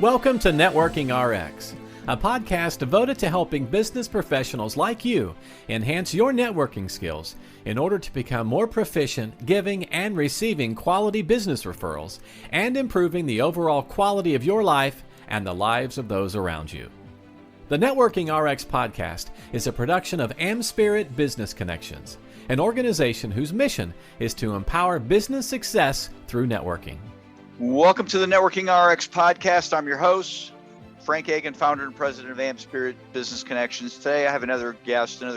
Welcome to Networking RX, a podcast devoted to helping business professionals like you enhance your networking skills in order to become more proficient giving and receiving quality business referrals and improving the overall quality of your life and the lives of those around you. The Networking RX podcast is a production of AmSpirit Business Connections, an organization whose mission is to empower business success through networking. Welcome to the Networking RX podcast. I'm your host, Frank Agan, founder and president of AmSpirit Business Connections. Today I have another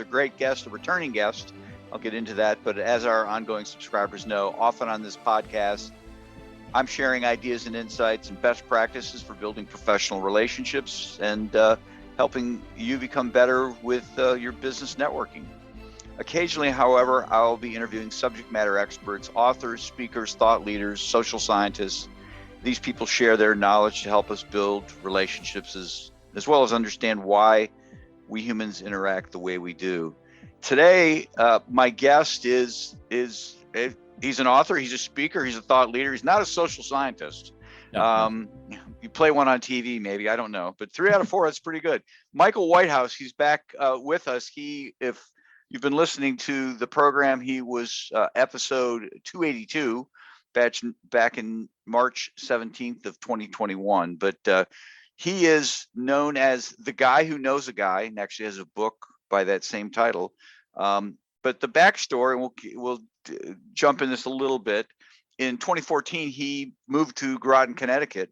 great guest, a returning guest. I'll get into that, but as our ongoing subscribers know, often on this podcast, I'm sharing ideas and insights and best practices for building professional relationships and helping you become better with your business networking. Occasionally, however, I'll be interviewing subject matter experts, authors, speakers, thought leaders, social scientists. These people share their knowledge to help us build relationships as well as understand why we humans interact the way we do. Today, my guest he's an author, he's a speaker, he's a thought leader. He's not a social scientist. You play one on TV, maybe, I don't know, but 3 out of 4, that's pretty good. Michael Whitehouse, he's back with us. If you've been listening to the program, he was episode 282 back in March 17th of 2021. But he is known as the guy who knows a guy, and actually has a book by that same title. But the backstory, and we'll jump in this a little bit. In 2014, he moved to Groton, Connecticut,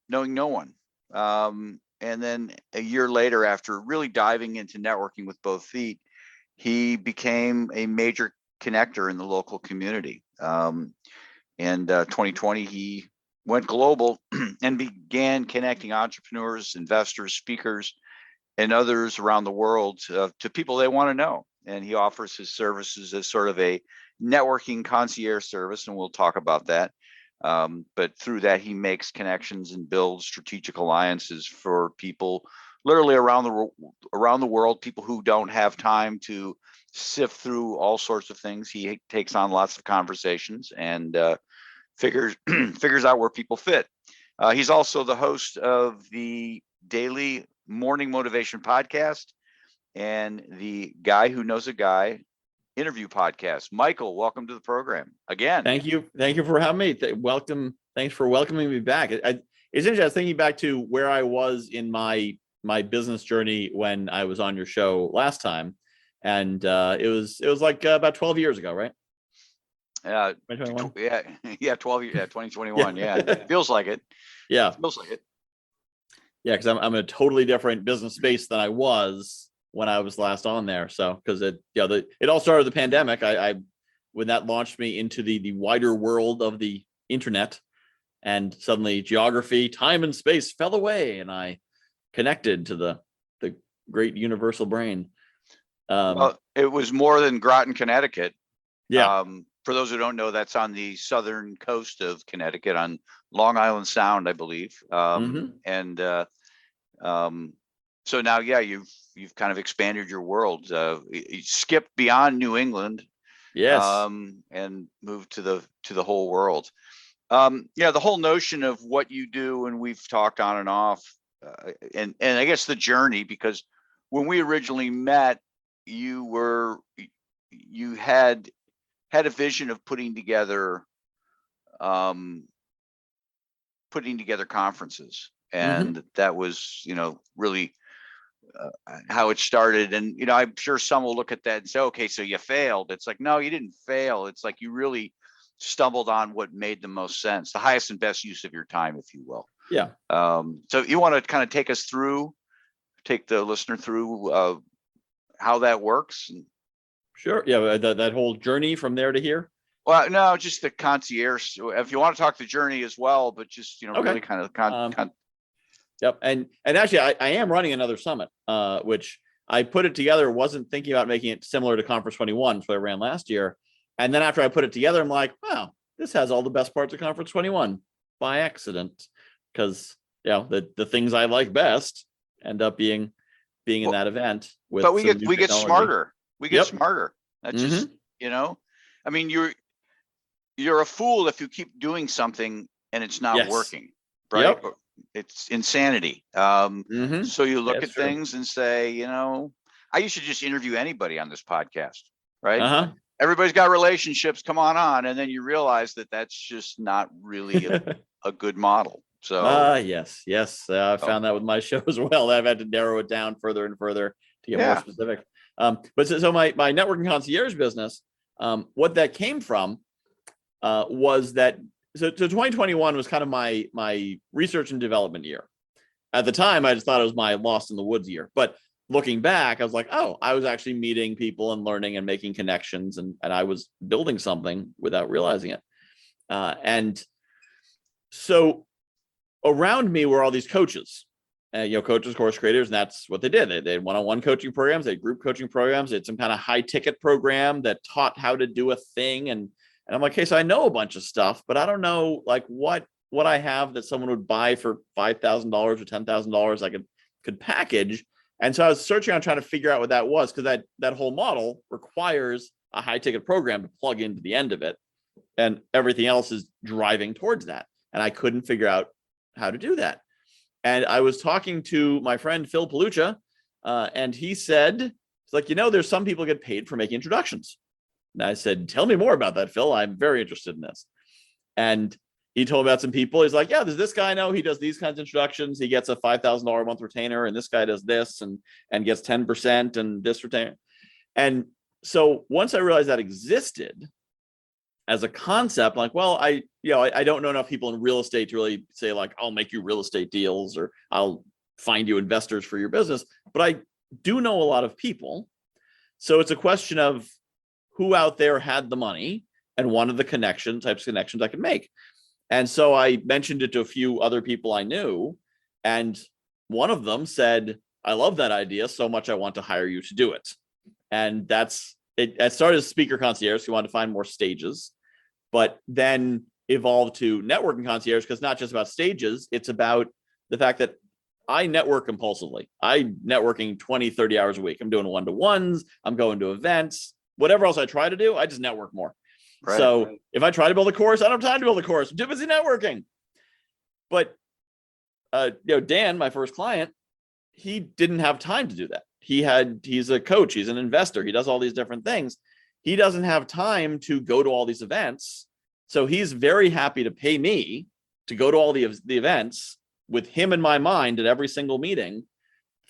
knowing no one. And then a year later, after really diving into networking with both feet, he became a major connector in the local community. And 2020, he went global and began connecting entrepreneurs, investors, speakers, and others around the world to people they want to know. And he offers his services as sort of a networking concierge service, and we'll talk about that. But through that, he makes connections and builds strategic alliances for people literally around the world, people who don't have time to sift through all sorts of things. He takes on lots of conversations and figures out where people fit. He's also the host of the daily morning motivation podcast and the Guy Who Knows a Guy interview podcast. Michael, welcome to the program again. Thank you for having me. Welcome. Thanks for welcoming me back. It's interesting. I was thinking back to where I was in my business journey when I was on your show last time, and it was like about 12 years ago, right? 2021? Yeah, 12 years. Yeah, 2021. Yeah, feels like it. Yeah, feels like it. Yeah, because I'm in a totally different business space than I was when I was last on there. So because it all started with the pandemic. I when that launched me into the wider world of the internet, and suddenly geography, time, and space fell away, and I connected to the great universal brain. Well, it was more than Groton, Connecticut. Yeah. For those who don't know, that's on the southern coast of Connecticut on Long Island Sound, I believe. And so now, yeah, you've kind of expanded your world. You skipped beyond New England. Yes. And moved to the whole world. The whole notion of what you do, and we've talked on and off, and I guess the journey, because when we originally met, you had a vision of putting together conferences, and that was, really how it started. And, I'm sure some will look at that and say, okay, so you failed. It's like, no, you didn't fail. It's like you really stumbled on what made the most sense, the highest and best use of your time, if you will. Yeah. So you want to kind of take the listener through how that works? Sure. Yeah. That whole journey from there to here. Well, no, just the concierge. If you want to talk the journey as well, but just, Okay. Really kind of Yep. And actually, I am running another summit, which I put it together, wasn't thinking about making it similar to Conference 21, so I ran last year. And then after I put it together, I'm like, wow, this has all the best parts of Conference 21 by accident, because the things I like best end up being in that event. But we get smarter. We get smarter. That's just, I mean, you're a fool if you keep doing something and it's not working, right? Yep. It's insanity. So you look at things and say, I used to just interview anybody on this podcast, right? Everybody's got relationships, come on. And then you realize that that's just not really a good model. So yes. I found that with my show as well. I've had to narrow it down further and further to get more specific. But so my networking concierge business, what that came from was that, so 2021 was kind of my research and development year. At the time, I just thought it was my lost in the woods year. But looking back, I was like, oh, I was actually meeting people and learning and making connections, and I was building something without realizing it. And so around me were all these coaches, coaches, course creators, and that's what they did. They had one-on-one coaching programs, they had group coaching programs, they had some kind of high ticket program that taught how to do a thing. And I'm like, hey, so I know a bunch of stuff, but I don't know like what I have that someone would buy for $5,000 or $10,000 I could package. And so I was searching on trying to figure out what that was, because that whole model requires a high ticket program to plug into the end of it, and everything else is driving towards that. And I couldn't figure out how to do that. And I was talking to my friend Phil Palucha, and he said, it's like, there's some people get paid for making introductions. And I said, tell me more about that, Phil. I'm very interested in this. And he told me about some people. He's like, yeah, there's this guy I know. He does these kinds of introductions. He gets a $5,000 a month retainer, and this guy does this and gets 10% and this retainer. And so once I realized that existed as a concept, like, well, I don't know enough people in real estate to really say like, I'll make you real estate deals or I'll find you investors for your business. But I do know a lot of people. So it's a question of who out there had the money and wanted the types of connections I could make. And so I mentioned it to a few other people I knew, and one of them said, I love that idea so much, I want to hire you to do it. And that's it. I started as speaker concierge, so we wanted to find more stages, but then evolved to networking concierge, because not just about stages, it's about the fact that I network compulsively. I'm networking 20, 30 hours a week. I'm doing one-to-ones, I'm going to events, whatever else I try to do, I just network more. Right. So if I try to build a course, I don't have time to build a course. I'm too busy networking. But Dan, my first client, he didn't have time to do that. He's a coach, he's an investor, he does all these different things. He doesn't have time to go to all these events. So he's very happy to pay me to go to all the events with him in my mind at every single meeting,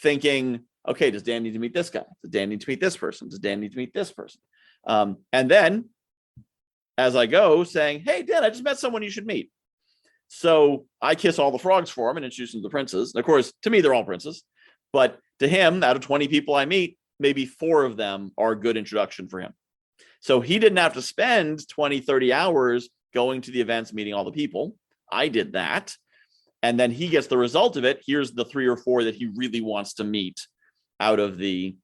thinking, okay, does Dan need to meet this guy? Does Dan need to meet this person? Does Dan need to meet this person? And then as I go, saying, hey, Dan, I just met someone you should meet. So I kiss all the frogs for him and introduce him to the princes. And of course, to me, they're all princes. But to him, out of 20 people I meet, maybe 4 of them are a good introduction for him. So he didn't have to spend 20, 30 hours going to the events, meeting all the people. I did that. And then he gets the result of it. Here's the 3 or 4 that he really wants to meet out of the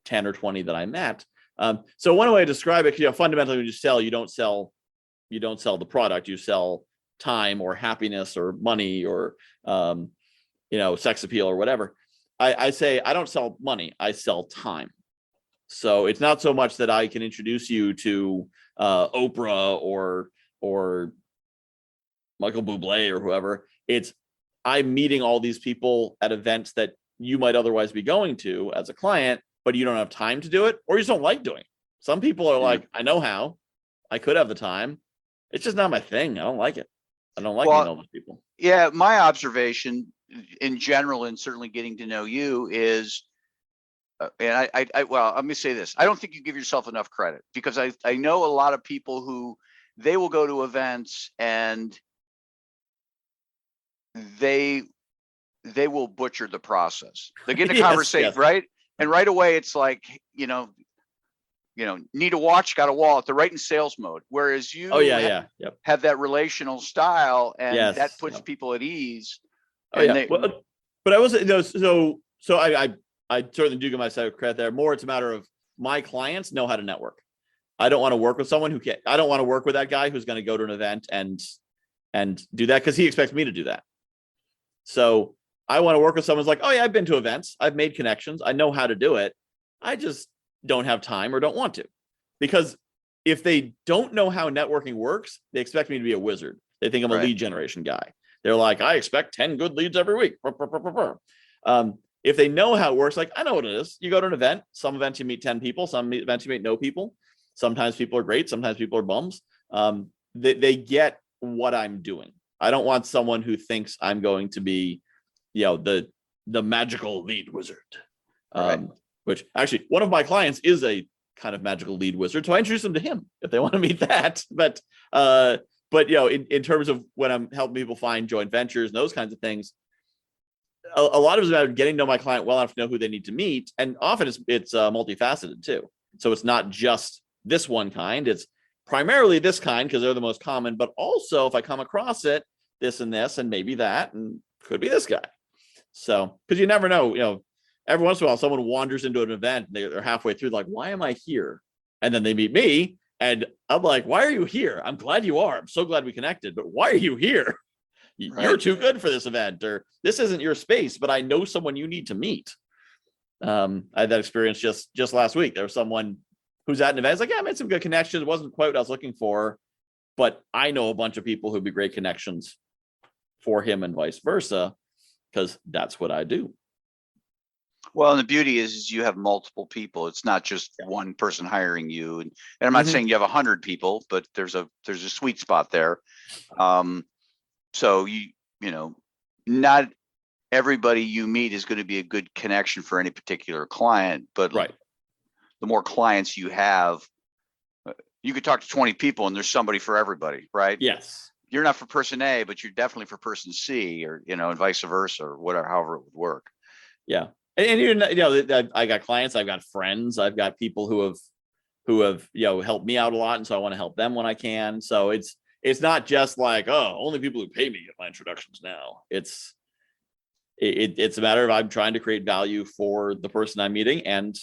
10 or 20 that I met. So one way to describe it, fundamentally, when you sell, you don't sell the product, you sell time or happiness or money or, sex appeal or whatever. I say, I don't sell money, I sell time. So it's not so much that I can introduce you to Oprah or Michael Bublé or whoever. It's I'm meeting all these people at events that you might otherwise be going to as a client, but you don't have time to do it, or you just don't like doing it. Some people are like, I know how, I could have the time. It's just not my thing. I don't like it. I don't like meeting all those people. Yeah, my observation in general, and certainly getting to know you, is, and let me say this: I don't think you give yourself enough credit, because I know a lot of people who they will go to events and they will butcher the process. They get in a conversation, right? And right away, it's like, need a watch, got a wallet. They're right in sales mode. Whereas you have that relational style, and that puts people at ease. But I was, so I certainly do give myself credit there. More, it's a matter of my clients know how to network. I don't want to work with someone who can't. I don't want to work with that guy who's going to go to an event and do that because he expects me to do that. So I want to work with someone who's like, oh yeah, I've been to events, I've made connections, I know how to do it. I just don't have time or don't want to. Because if they don't know how networking works, they expect me to be a wizard. They think I'm a lead generation guy. They're like, I expect 10 good leads every week. If they know how it works, like, I know what it is. You go to an event, some events you meet 10 people, some events you meet no people. Sometimes people are great, sometimes people are bums. They get what I'm doing. I don't want someone who thinks I'm going to be, the magical lead wizard. Right. Which actually, one of my clients is a kind of magical lead wizard, so I introduce them to him if they want to meet that. But in terms of when I'm helping people find joint ventures and those kinds of things, a lot of it is about getting to know my client well enough to know who they need to meet, and often it's multifaceted too. So it's not just this one kind; it's primarily this kind because they're the most common. But also, if I come across it, this and this, and maybe that, and could be this guy. So because you never know, every once in a while, someone wanders into an event, and they're halfway through, like, why am I here? And then they meet me, and I'm like, why are you here? I'm glad you are. I'm so glad we connected, but why are you here? Right. You're too good for this event, or this isn't your space, but I know someone you need to meet. I had that experience just last week. There was someone who's at an event. It's like, yeah, I made some good connections. It wasn't quite what I was looking for, but I know a bunch of people who'd be great connections for him and vice versa, because that's what I do. Well, and the beauty is you have multiple people. It's not just one person hiring you. And I'm not saying you have 100 people, but there's a sweet spot there. So not everybody you meet is going to be a good connection for any particular client, but right. The more clients you have, you could talk to 20 people and there's somebody for everybody, right? Yes. You're not for person A, but you're definitely for person C, or, and vice versa, or whatever, however it would work. Yeah. And I got clients, I've got friends, I've got people who have helped me out a lot, and so I want to help them when I can. So it's not just like, oh, only people who pay me get my introductions now. It's a matter of I'm trying to create value for the person I'm meeting and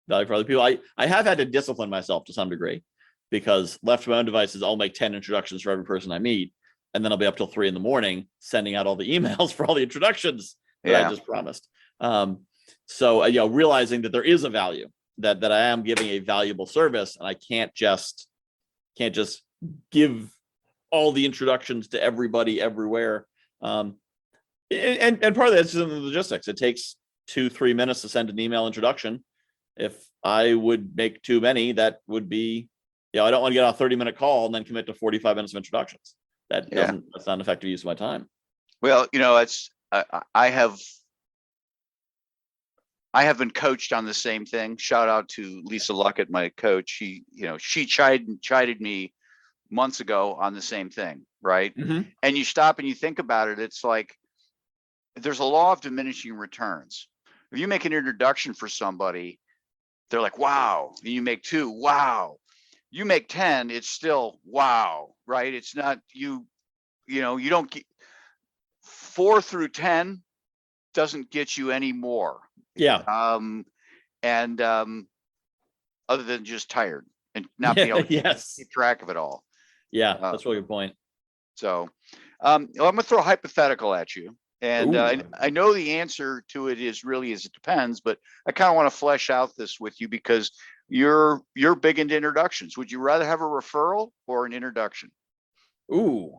value for other people. I have had to discipline myself to some degree, because left to my own devices, I'll make 10 introductions for every person I meet, and then I'll be up till 3 a.m. sending out all the emails for all the introductions that I just promised. So realizing that there is a value, that I am giving a valuable service, and I can't just give all the introductions to everybody everywhere. And part of that's just in the logistics. It takes 2-3 minutes to send an email introduction. If I would make too many, that would be, I don't want to get on a 30-minute call and then commit to 45 minutes of introductions. That's not an effective use of my time. Well, it's I have been coached on the same thing. Shout out to Lisa Luckett, my coach. She chided me months ago on the same thing, right? Mm-hmm. And you stop and you think about it. It's like there's a law of diminishing returns. If you make an introduction for somebody, they're like, wow. And you make 2, wow. You make 10, it's still wow, right? It's not you don't get 4 through 10 doesn't get you any more. Yeah. Other than just tired and not being able to keep track of it all. Yeah, that's a really good point. So I'm going to throw a hypothetical at you. And I know the answer to it is it depends, but I kind of want to flesh out this with you because you're big into introductions. Would you rather have a referral or an introduction? Ooh,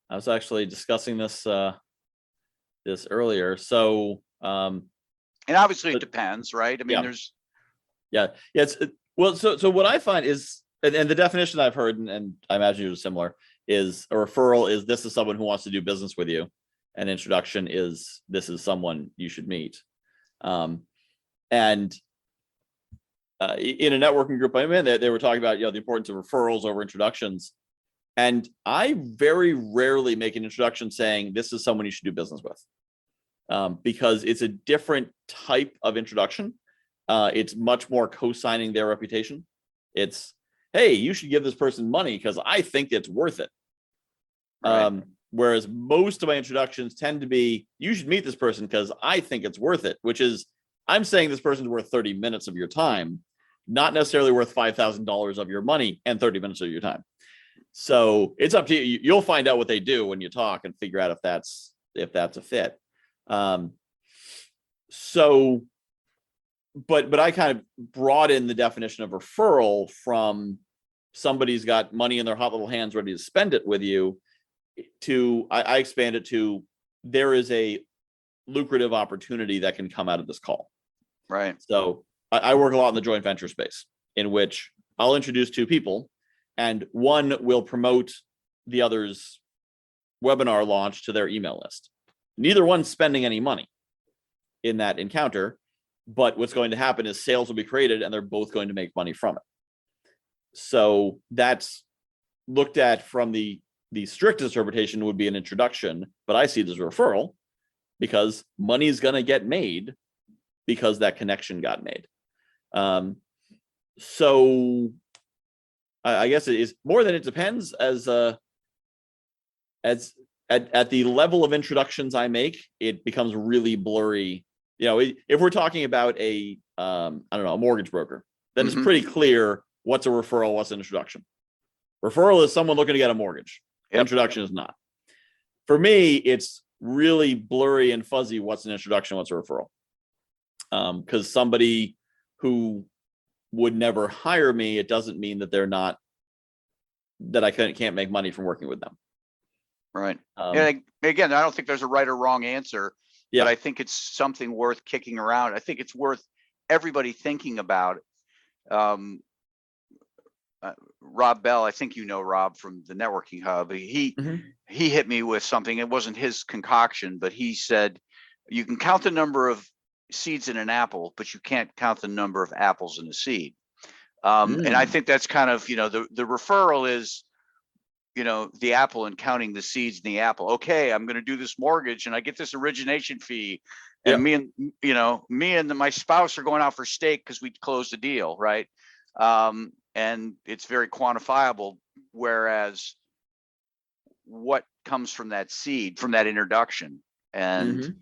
I was actually discussing this earlier. So, and obviously it depends, right? I mean, there's. So what I find is, and the definition I've heard, and I imagine yours is similar, is a referral is this is someone who wants to do business with you. An introduction is this is someone you should meet. And in a networking group I'm in, they were talking about the importance of referrals over introductions. And I very rarely make an introduction saying this is someone you should do business with, because it's a different type of introduction. It's much more co-signing their reputation. It's, hey, you should give this person money because I think it's worth it. Right. Whereas most of my introductions tend to be, you should meet this person because I think it's worth it, which is I'm saying this person's worth 30 minutes of your time, not necessarily worth $5,000 of your money and 30 minutes of your time. So it's up to you. You'll find out what they do when you talk and figure out if that's a fit. But I kind of brought in the definition of referral from somebody's got money in their hot little hands ready to spend it with you. I expand it to, there is a lucrative opportunity that can come out of this call. Right. So I work a lot in the joint venture space, in which I'll introduce two people and one will promote the other's webinar launch to their email list. Neither one's spending any money in that encounter, but what's going to happen is sales will be created and they're both going to make money from it. So that's looked at from the strictest interpretation would be an introduction, but I see it as a referral because money is going to get made because that connection got made. So I guess it is more than it depends as at the level of introductions I make, it becomes really blurry. If we're talking about a mortgage broker, then it's pretty clear what's a referral, what's an introduction. Referral is someone looking to get a mortgage. Yep. Introduction is not. For me, it's really blurry and fuzzy what's an introduction, what's a referral. Because somebody who would never hire me, it doesn't mean that that I can't make money from working with them. Right. And again, I don't think there's a right or wrong answer, but I think it's something worth kicking around. I think it's worth everybody thinking about. Rob Bell, I think Rob from the Networking Hub. He hit me with something. It wasn't his concoction, but he said, you can count the number of seeds in an apple, but you can't count the number of apples in a seed. And I think that's kind of, the referral is, the apple and counting the seeds in the apple. Okay, I'm going to do this mortgage and I get this origination fee. And me and my spouse are going out for steak because we closed the deal, right? And it's very quantifiable. Whereas what comes from that seed, from that introduction, and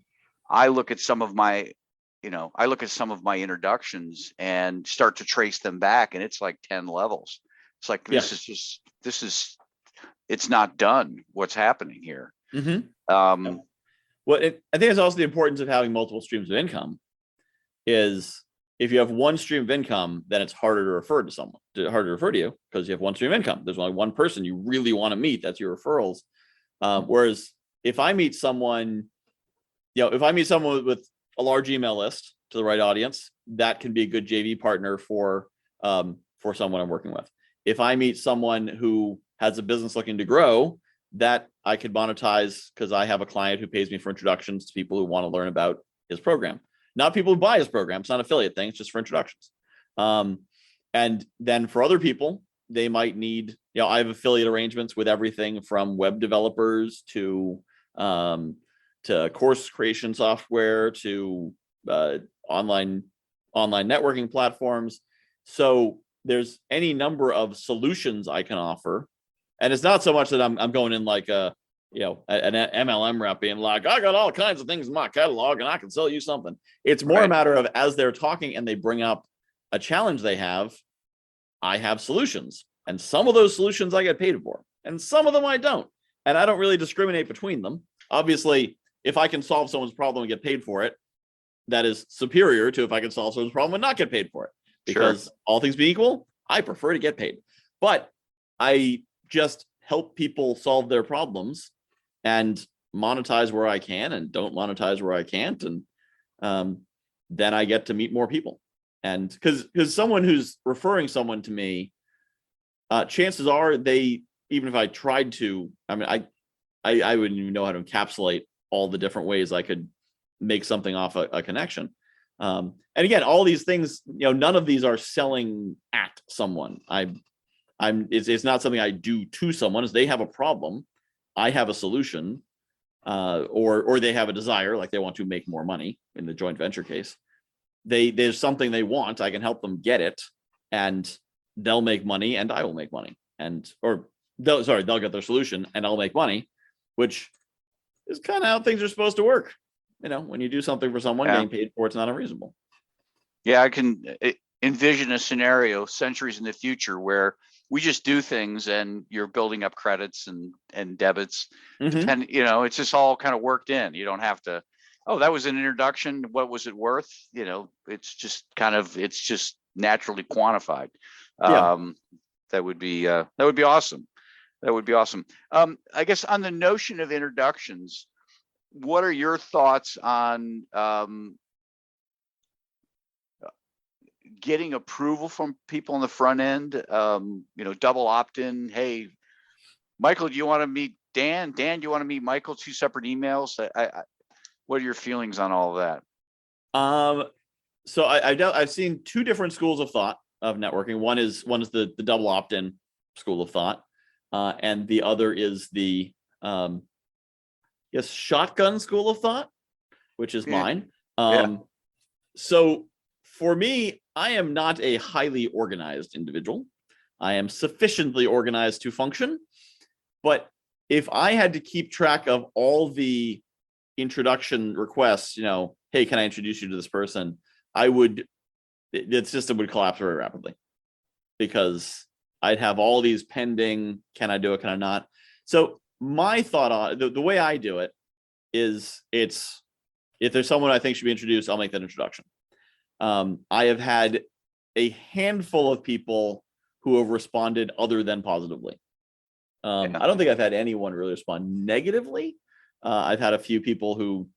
I look at some of my introductions and start to trace them back, and it's like 10 levels. It's like, it's not done. What's happening here? Well, I think it's also the importance of having multiple streams of income. Is if you have one stream of income, then it's harder to refer to someone, harder to refer to you because you have one stream of income. There's only one person you really want to meet. That's your referrals. Whereas if I meet someone, with a large email list to the right audience, that can be a good JV partner for someone I'm working with. If I meet someone who has a business looking to grow, that I could monetize because I have a client who pays me for introductions to people who want to learn about his program. Not people who buy his program. It's not an affiliate thing. It's just for introductions. And then for other people, they might need, I have affiliate arrangements with everything from web developers to course creation software to online networking platforms. So there's any number of solutions I can offer. And it's not so much that I'm going in like an MLM rep being like, I got all kinds of things in my catalog and I can sell you something. It's more a matter of, as they're talking and they bring up a challenge they have, I have solutions. And some of those solutions I get paid for, and some of them I don't. And I don't really discriminate between them. Obviously, if I can solve someone's problem and get paid for it, that is superior to if I can solve someone's problem and not get paid for it. Because all things being equal, I prefer to get paid. But I just help people solve their problems and monetize where I can and don't monetize where I can't. And then I get to meet more people. And because someone who's referring someone to me, chances are even if I tried to, I wouldn't even know how to encapsulate all the different ways I could make something off a connection. And again, all these things, none of these are selling at someone. It's not something I do to someone. Is they have a problem, I have a solution, or they have a desire, like they want to make more money in the joint venture case. There's something they want, I can help them get it, and they'll make money and I will make money. They'll get their solution and I'll make money, which is kind of how things are supposed to work. When you do something for someone, getting paid for it's not unreasonable. Yeah, I can envision a scenario centuries in the future where we just do things and you're building up credits and debits. And it's just all kind of worked in. You don't have to, that was an introduction. What was it worth? It's just naturally quantified. That would be awesome. That would be awesome. I guess on the notion of introductions, what are your thoughts on getting approval from people on the front end? Double opt-in. Hey, Michael, do you want to meet Dan? Dan, do you want to meet Michael? 2 separate emails. What are your feelings on all of that? So I've seen 2 different schools of thought of networking. One is the double opt-in school of thought, and the other is the shotgun school of thought, which is mine. So for me, I am not a highly organized individual. I am sufficiently organized to function, but if I had to keep track of all the introduction requests, hey, can I introduce you to this person? The system would collapse very rapidly, because I'd have all these pending. Can I do it? Can I not? So my thought on the way I do it is, if there's someone I think should be introduced, I'll make that introduction. I have had a handful of people who have responded other than positively. I don't think I've had anyone really respond negatively. I've had a few people who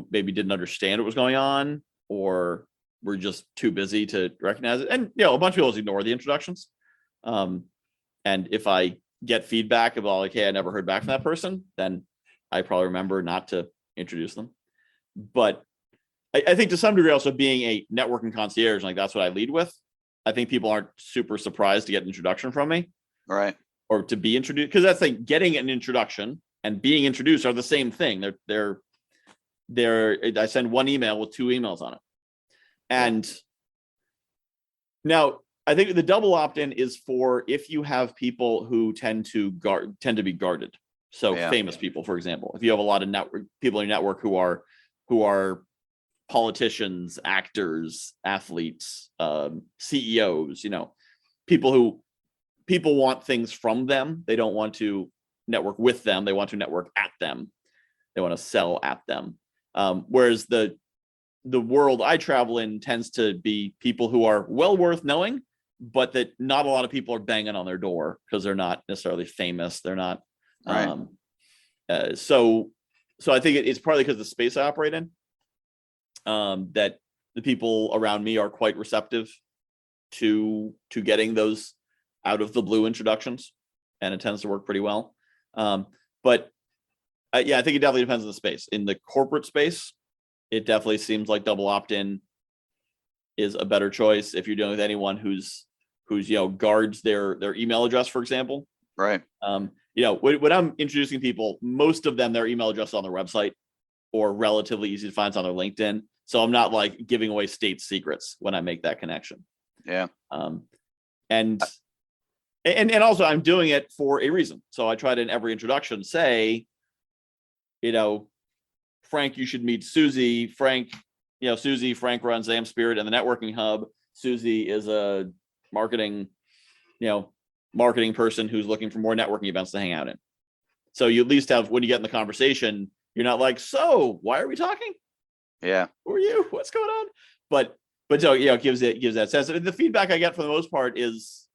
maybe didn't understand what was going on, or were just too busy to recognize it. And a bunch of people just ignore the introductions. And if I get feedback about like, hey, I never heard back from that person, then I probably remember not to introduce them. But I think to some degree, also being a networking concierge, like that's what I lead with. I think people aren't super surprised to get an introduction from me. Right. Or to be introduced, because that's like getting an introduction and being introduced are the same thing. I send one email with 2 emails on it. And now I think the double opt-in is for if you have people who tend to be guarded. So famous people, for example, if you have a lot of people in your network who are politicians, actors, athletes, CEOs, people want things from them. They don't want to network with them. They want to network at them. They want to sell at them. Whereas the world I travel in tends to be people who are well worth knowing, but that not a lot of people are banging on their door because they're not necessarily famous. They're not. Right. So I think it's partly because of the space I operate in, that the people around me are quite receptive to getting those out of the blue introductions, and it tends to work pretty well. But I think it definitely depends on the space. In the corporate space, it definitely seems like double opt-in is a better choice if you're dealing with anyone who's guards their email address, for example. Right. When I'm introducing people, most of them, their email address is on their website or relatively easy to find, it's on their LinkedIn. So I'm not like giving away state secrets when I make that connection. Yeah. And also I'm doing it for a reason. So I try to, in every introduction, say, Frank, you should meet Susie. Frank runs AmSpirit and the networking hub. Susie is a marketing person who's looking for more networking events to hang out in. So you at least have, when you get in the conversation, you're not like, so why are we talking? Yeah. Who are you? What's going on? But so, it gives that sense. And the feedback I get for the most part is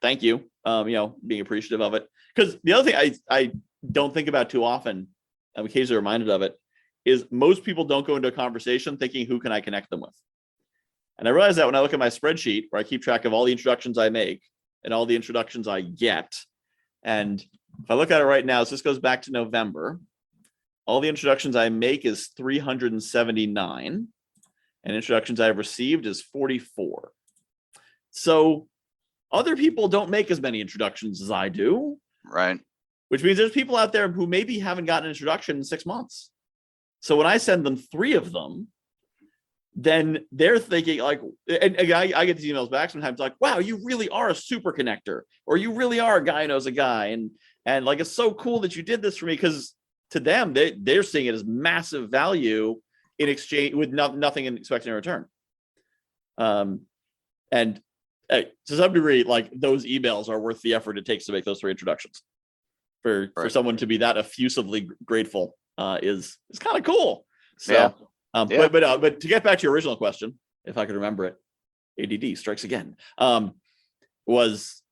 thank you. Being appreciative of it. Because the other thing I don't think about too often, I'm occasionally reminded of it, is most people don't go into a conversation thinking, who can I connect them with? And I realize that when I look at my spreadsheet where I keep track of all the introductions I make and all the introductions I get. And if I look at it right now, so this goes back to November, all the introductions I make is 379 and introductions I've received is 44. So other people don't make as many introductions as I do. Right. Which means there's people out there who maybe haven't gotten an introduction in 6 months. So when I send them 3 of them, then they're thinking like, and I get these emails back sometimes like, wow, you really are a super connector, or you really are a guy who knows a guy. And like, it's so cool that you did this for me, because to them, they're seeing it as massive value in exchange with nothing expecting in return. And to some degree, like those emails are worth the effort it takes to make those 3 introductions. For someone to be that effusively grateful is kind of cool. So, yeah. But to get back to your original question, if I could remember it, ADD strikes again. Was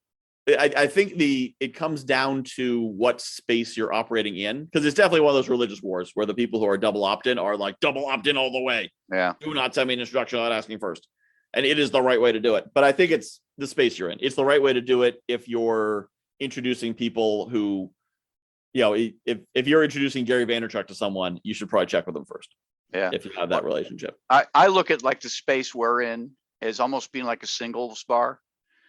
I think it comes down to what space you're operating in, because it's definitely one of those religious wars where the people who are double opt-in are like double opt-in all the way. Yeah. Do not send me an instruction without asking first. And it is the right way to do it. But I think it's the space you're in. It's the right way to do it if you're introducing people who, if you're introducing Gary Vaynerchuk to someone, you should probably check with them first. Yeah. If you have that relationship. I look at like the space we're in as almost being like a singles bar.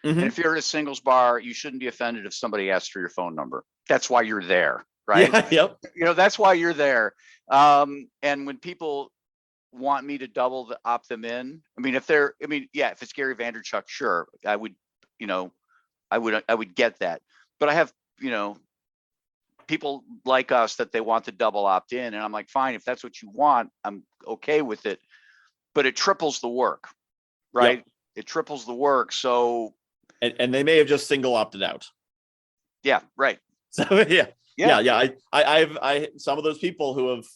Mm-hmm. And if you're at a singles bar, you shouldn't be offended if somebody asks for your phone number. That's why you're there, right? Yeah, yep. That's why you're there. And when people want me to opt them in, if it's Gary Vaynerchuk, sure, I would get that. But I have, people like us that they want the double opt in, and I'm like, fine, if that's what you want, I'm okay with it. But it triples the work, right? Yep. It triples the work. So. And they may have just single opted out. Yeah. Right. So yeah. I some of those people who have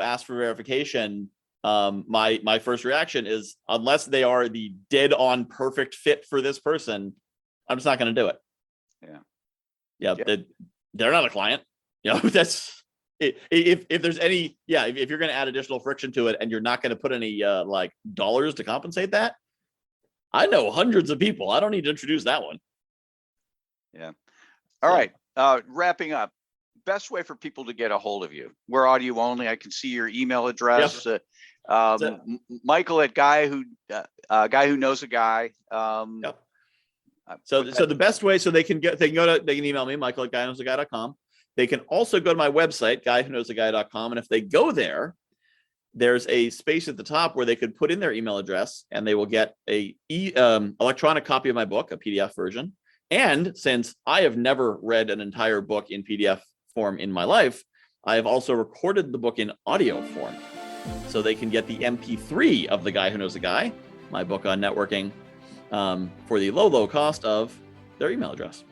asked for verification. My first reaction is, unless they are the dead on perfect fit for this person, I'm just not going to do it. Yeah. They're not a client. That's if there's any. Yeah. If you're going to add additional friction to it and you're not going to put any dollars to compensate that. I know hundreds of people. I don't need to introduce that one. Yeah. All right. Wrapping up. Best way for people to get a hold of you. We're audio only. I can see your email address. Yep. Michael at guy who knows a guy. Yep. So the best way, so they can email me, Michael at guywhoknowsaguy.com. They can also go to my website, guywhoknowsaguy.com. And if they go there, there's a space at the top where they could put in their email address, and they will get a electronic copy of my book, a PDF version. And since I have never read an entire book in PDF form in my life, I have also recorded the book in audio form. So they can get the MP3 of The Guy Who Knows a Guy, my book on networking, for the low cost of their email address.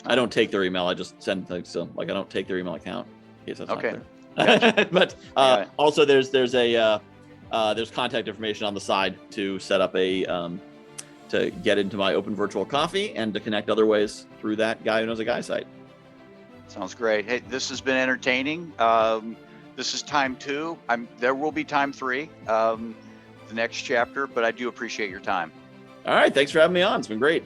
I don't take their email. I just send things to them. I don't take their email account. In case that's okay. Not clear. But also there's contact information on the side to set up to get into my open virtual coffee and to connect other ways through that Guy Who Knows a Guy site. Sounds great. Hey, this has been entertaining. This is time 2. There will be time 3, the next chapter, but I do appreciate your time. All right. Thanks for having me on. It's been great.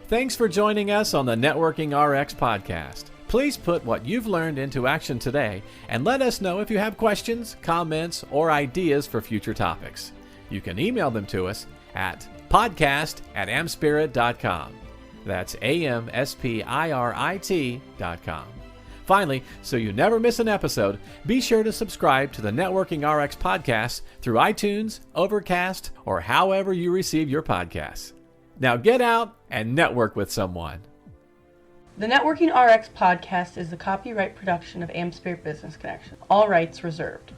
Thanks for joining us on the Networking RX podcast. Please put what you've learned into action today and let us know if you have questions, comments, or ideas for future topics. You can email them to us at podcast@amspirit.com. That's AMSPIRIT.com. Finally, so you never miss an episode, be sure to subscribe to the Networking RX podcast through iTunes, Overcast, or however you receive your podcasts. Now get out and network with someone. The Networking RX podcast is the copyright production of AmSpirit Business Connection. All rights reserved.